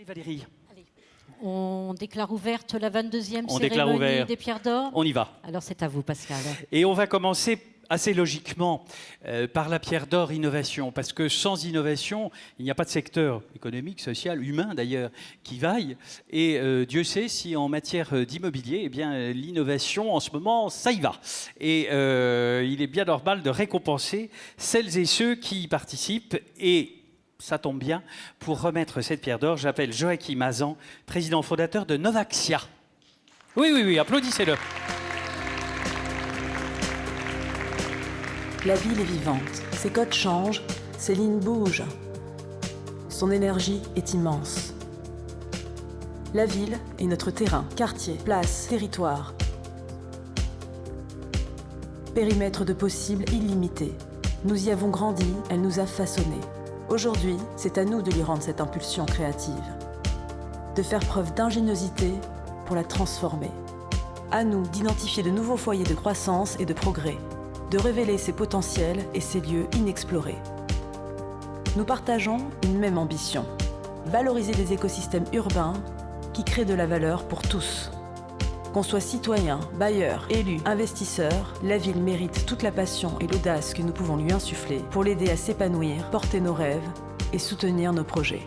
Allez Valérie. Allez. On déclare ouverte la 22e On déclare cérémonie ouvert. des pierres d'or. On y va. Alors c'est à vous Pascal. Et on va commencer assez logiquement par la pierre d'or innovation, parce que sans innovation, il n'y a pas de secteur économique, social, humain d'ailleurs, qui vaille. Et Dieu sait si en matière d'immobilier, eh bien, l'innovation en ce moment, ça y va. Et il est bien normal de récompenser celles et ceux qui y participent. Et ça tombe bien, pour remettre cette pierre d'or, j'appelle Joachim Hazan, président fondateur de Novaxia. Oui, applaudissez-le. La ville est vivante, ses codes changent, ses lignes bougent. Son énergie est immense. La ville est notre terrain, quartier, place, territoire. Périmètre de possibles illimité. Nous y avons grandi, elle nous a façonnés. Aujourd'hui, c'est à nous de lui rendre cette impulsion créative. De faire preuve d'ingéniosité pour la transformer. À nous d'identifier de nouveaux foyers de croissance et de progrès. De révéler ses potentiels et ses lieux inexplorés. Nous partageons une même ambition, valoriser des écosystèmes urbains qui créent de la valeur pour tous. Qu'on soit citoyen, bailleur, élu, investisseur, la ville mérite toute la passion et l'audace que nous pouvons lui insuffler pour l'aider à s'épanouir, porter nos rêves et soutenir nos projets.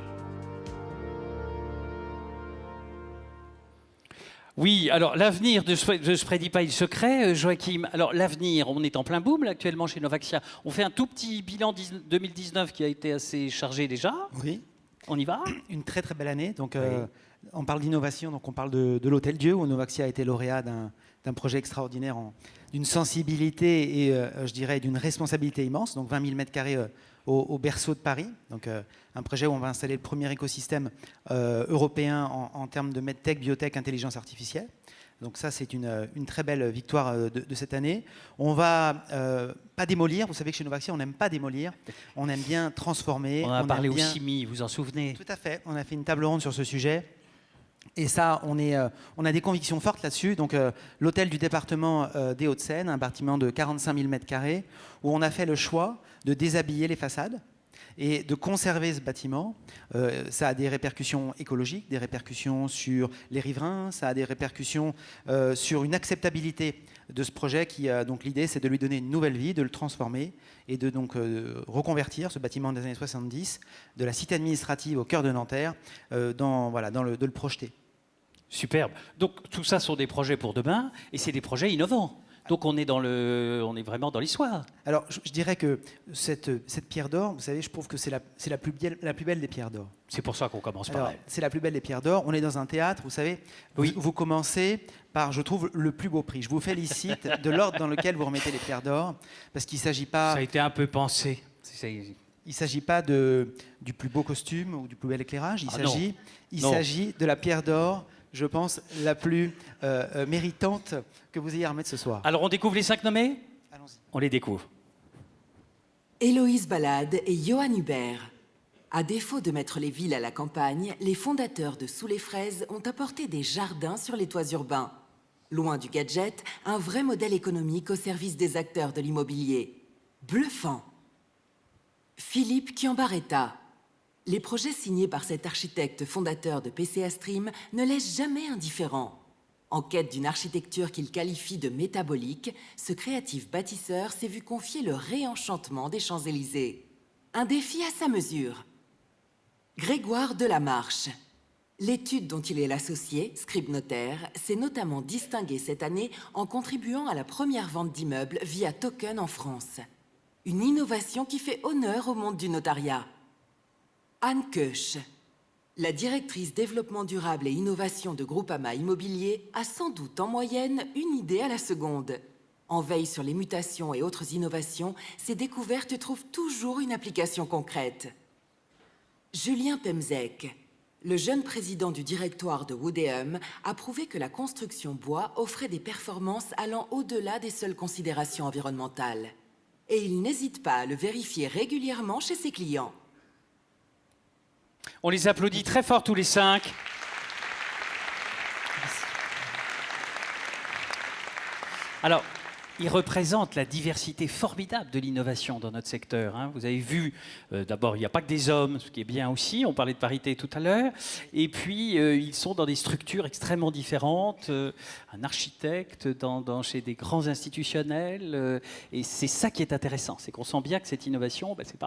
Oui, alors l'avenir ne se prédit pas, il se crée, Joachim. Alors l'avenir, on est en plein boom là, actuellement chez Novaxia. On fait un tout petit bilan 2019 qui a été assez chargé déjà. Oui. On y va? Une très très belle année. Donc, Oui. on parle d'innovation, donc on parle de l'Hôtel Dieu, où Novaxia a été lauréat d'un projet extraordinaire, d'une sensibilité et je dirais d'une responsabilité immense. Donc 20 000 m² au berceau de Paris. Donc un projet où on va installer le premier écosystème européen en termes de medtech, biotech, intelligence artificielle. Donc ça, c'est une très belle victoire de cette année. On va pas démolir. Vous savez que chez Novaxia, on n'aime pas démolir. On aime bien transformer. On a parlé aime aux bien... chimies, vous en souvenez? Tout à fait. On a fait une table ronde sur ce sujet. Et ça, on a des convictions fortes là-dessus. Donc, l'hôtel du département des Hauts-de-Seine, un bâtiment de 45 000 m², où on a fait le choix de déshabiller les façades et de conserver ce bâtiment. Ça a des répercussions écologiques, des répercussions sur les riverains, ça a des répercussions sur une acceptabilité de ce projet qui, donc l'idée, c'est de lui donner une nouvelle vie, de le transformer et de donc reconvertir ce bâtiment des années 70 de la cité administrative au cœur de Nanterre, de le projeter. Superbe. Donc tout ça sont des projets pour demain et c'est des projets innovants. Donc on est vraiment dans l'histoire. Alors je dirais que cette pierre d'or, vous savez, je trouve que c'est la plus belle des pierres d'or. C'est pour ça qu'on commence par elle. C'est la plus belle des pierres d'or. On est dans un théâtre, vous savez. Oui. Vous commencez par, je trouve, le plus beau prix. Je vous félicite de l'ordre dans lequel vous remettez les pierres d'or, parce qu'il ne s'agit pas... Ça a été un peu pensé. Il ne s'agit pas du plus beau costume ou du plus bel éclairage. Il s'agit de la pierre d'or, je pense, la plus méritante que vous ayez à remettre ce soir. Alors on découvre les 5 nommés? Allons-y. On les découvre. Héloïse Ballade et Johan Hubert. À défaut de mettre les villes à la campagne, les fondateurs de Sous les Fraises ont apporté des jardins sur les toits urbains. Loin du gadget, un vrai modèle économique au service des acteurs de l'immobilier. Bluffant. Philippe Chiambaretta. Les projets signés par cet architecte fondateur de PCA Stream ne laissent jamais indifférent. En quête d'une architecture qu'il qualifie de métabolique, ce créatif bâtisseur s'est vu confier le réenchantement des Champs-Élysées. Un défi à sa mesure. Grégoire Delamarche. L'étude dont il est l'associé, Scribe Notaire, s'est notamment distinguée cette année en contribuant à la première vente d'immeubles via token en France. Une innovation qui fait honneur au monde du notariat. Anne Koech. La directrice développement durable et innovation de Groupama Immobilier a sans doute en moyenne une idée à la seconde. En veille sur les mutations et autres innovations, ces découvertes trouvent toujours une application concrète. Julien Pemzek. Le jeune président du directoire de Woodéum a prouvé que la construction bois offrait des performances allant au-delà des seules considérations environnementales. Et il n'hésite pas à le vérifier régulièrement chez ses clients. On les applaudit très fort tous les 5. Alors, Il représente la diversité formidable de l'innovation dans notre secteur. Hein. Vous avez vu, d'abord, il n'y a pas que des hommes, ce qui est bien aussi. On parlait de parité tout à l'heure. Et puis, ils sont dans des structures extrêmement différentes. Un architecte chez des grands institutionnels. Et c'est ça qui est intéressant. C'est qu'on sent bien que cette innovation, ben, c'est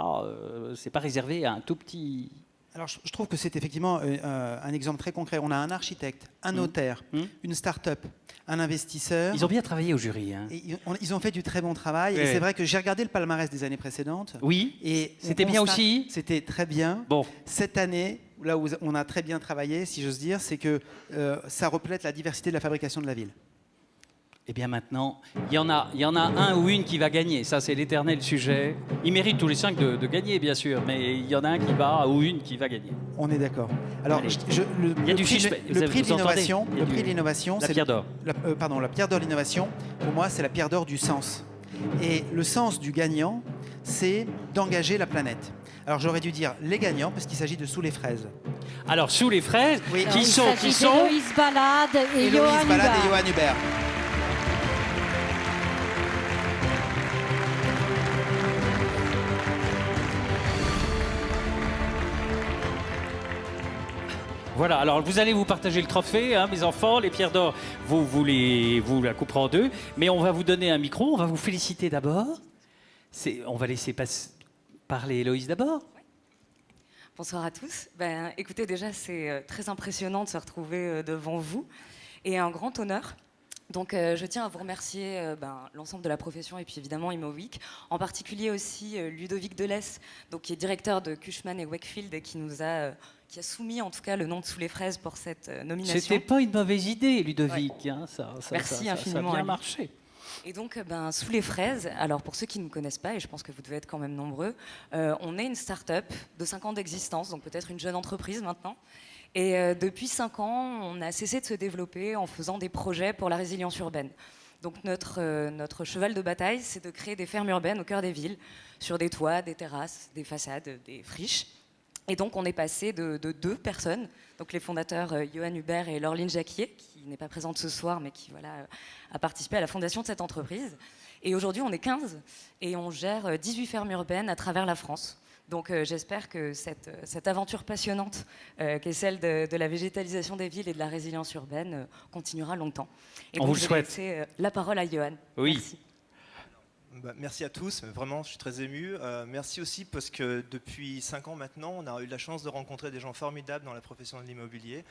pas réservé à un tout petit... Alors, je trouve que c'est effectivement un exemple très concret. On a un architecte, un notaire, une start-up, un investisseur. Ils ont bien travaillé au jury. Hein. Et ils ont fait du très bon travail. Ouais. Et c'est vrai que j'ai regardé le palmarès des années précédentes. Oui. Et C'était bien aussi. C'était très bien. Bon. Cette année, là où on a très bien travaillé, si j'ose dire, c'est que ça reflète la diversité de la fabrication de la ville. Eh bien maintenant, il y en a un ou une qui va gagner. Ça, c'est l'éternel sujet. Ils méritent tous les 5 de gagner, bien sûr, mais il y en a un ou une qui va gagner. On est d'accord. Alors, Allez. le prix de l'innovation, La pierre d'or. La pierre d'or de l'innovation, pour moi, c'est la pierre d'or du sens. Et le sens du gagnant, c'est d'engager la planète. Alors, j'aurais dû dire les gagnants, parce qu'il s'agit de Sous les fraises. Alors, Sous les fraises, Oui. qui sont Héloïse Balade et Héloïse Johan Balade et Hubert. Johan Hubert. Voilà, alors vous allez vous partager le trophée, hein, mes enfants, les pierres d'or, vous la couperez en deux, mais on va vous donner un micro, on va vous féliciter d'abord. On va laisser parler Héloïse d'abord. Bonsoir à tous. Écoutez, déjà, c'est très impressionnant de se retrouver devant vous et un grand honneur. Donc, je tiens à vous remercier l'ensemble de la profession et puis évidemment ImoWeek, en particulier aussi Ludovic Delesse, donc, qui est directeur de Cushman et Wakefield et qui a soumis en tout cas le nom de Sous les fraises pour cette nomination. C'était pas une mauvaise idée, Ludovic. Ouais. Hein, Merci infiniment. Ça a bien marché. Et donc, Sous les fraises, alors pour ceux qui ne nous connaissent pas, et je pense que vous devez être quand même nombreux, on est une start-up de 5 ans d'existence, donc peut-être une jeune entreprise maintenant. Et depuis 5 ans, on a cessé de se développer en faisant des projets pour la résilience urbaine. Donc notre cheval de bataille, c'est de créer des fermes urbaines au cœur des villes, sur des toits, des terrasses, des façades, des friches. Et donc on est passé de 2 personnes, donc les fondateurs Johan Hubert et Laureline Jacquier, qui n'est pas présente ce soir, mais qui a participé à la fondation de cette entreprise. Et aujourd'hui, on est 15 et on gère 18 fermes urbaines à travers la France. Donc j'espère que cette aventure passionnante qui est celle de la végétalisation des villes et de la résilience urbaine continuera longtemps. Et on donc, vous le souhaite. Je vais laisser la parole à Johan. Oui. Merci. Merci à tous, vraiment je suis très ému. Merci aussi parce que depuis 5 ans maintenant, on a eu la chance de rencontrer des gens formidables dans la profession de l'immobilier.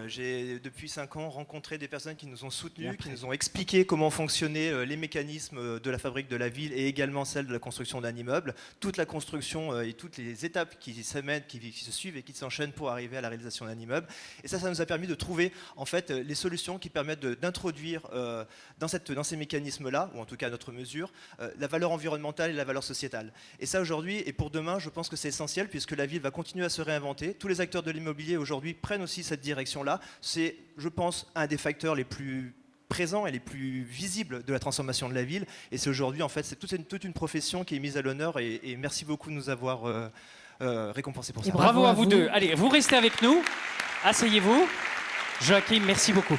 J'ai depuis 5 ans rencontré des personnes qui nous ont soutenus, qui nous ont expliqué comment fonctionnaient les mécanismes de la fabrique de la ville et également celle de la construction d'un immeuble, toute la construction et toutes les étapes qui se suivent et qui s'enchaînent pour arriver à la réalisation d'un immeuble. Et ça nous a permis de trouver en fait les solutions qui permettent d'introduire dans ces mécanismes-là, ou en tout cas à notre mesure, la valeur environnementale et la valeur sociétale. Et ça aujourd'hui et pour demain, je pense que c'est essentiel puisque la ville va continuer à se réinventer. Tous les acteurs de l'immobilier aujourd'hui prennent aussi cette direction. C'est, je pense, un des facteurs les plus présents et les plus visibles de la transformation de la ville. Et c'est aujourd'hui, en fait, c'est toute une profession qui est mise à l'honneur. Et merci beaucoup de nous avoir récompensés pour ça. Bravo à vous deux. Allez, vous restez avec nous. Asseyez-vous. Joachim, merci beaucoup.